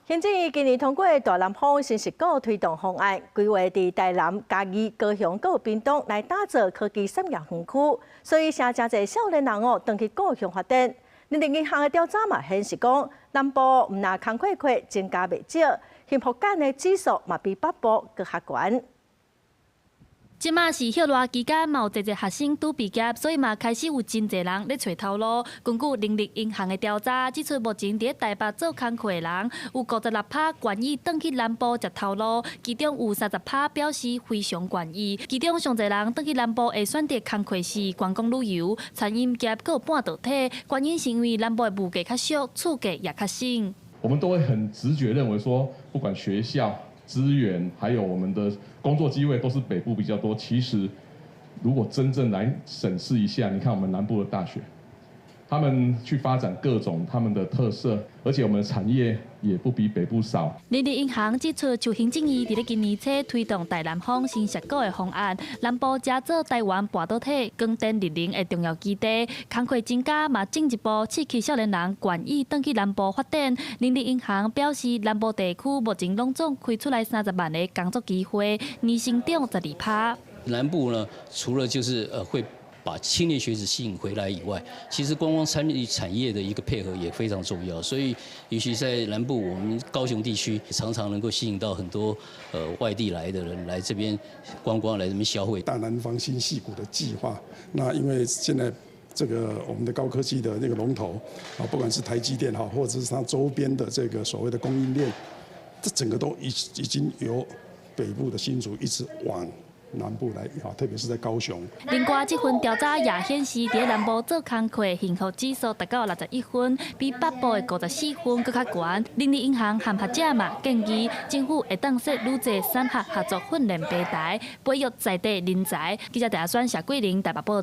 行政院今年通过大南方新十股推动方案，规划伫台南、嘉义、高雄、还有屏东来打造科技产业园区，所以成真侪少年人登去故乡发展。人力银行的调查嘛显示讲，南部毋但工课课增加袂少，幸福感的指数嘛比北部更较悬。 即马是歇热期间，嘛有侪侪学生拄毕业，所以嘛开始有真侪人咧找头路。根据人力银行的调查，指出目前伫台北做工课的人有56%愿意转去南部食头路，其中有30%表示非常愿意。其中上侪人转去南部会选择工课是观光旅游、餐饮业，还有半导体。原因是因为南部的物价较俗，厝价也较省。我们都会很直觉认为说，不管学校。 资源还有我们的工作机会都是北部比较多。其实，如果真正来审视一下，你看我们南部的大学，他们去发展各种他们的特色，而且我们的产业也不比北部少。人力银行指出，就行政院伫咧今年初推动大南方新十股的方案，南部加做台湾半导体、光电、日能的重要基地，工课增加嘛进一步刺激少年人愿意转去南部发展。人力银行表示，南部地区目前拢总开出来30万的工作机会，年成长12%。南部呢，除了就是会。 把青年学子吸引回来以外，其实观光产业的一个配合也非常重要。所以，尤其在南部，我们高雄地区常常能够吸引到很多外地来的人来这边观光，来这边消费。大南方新矽谷的计划，那因为现在这个我们的高科技的那个龙头啊，不管是台积电哈，或者是它周边的这个所谓的供应链，这整个都已经由北部的新竹一直往。 南部来哈，特别是在高雄。另外，这份调查也显示，在南部做工课幸福指数达到61分，比北部的54分更较悬。人力银行和学者嘛建议，政府会当设愈侪产学合作训练平台，培育在地人才。记者陈阿选、谢桂玲台北报道。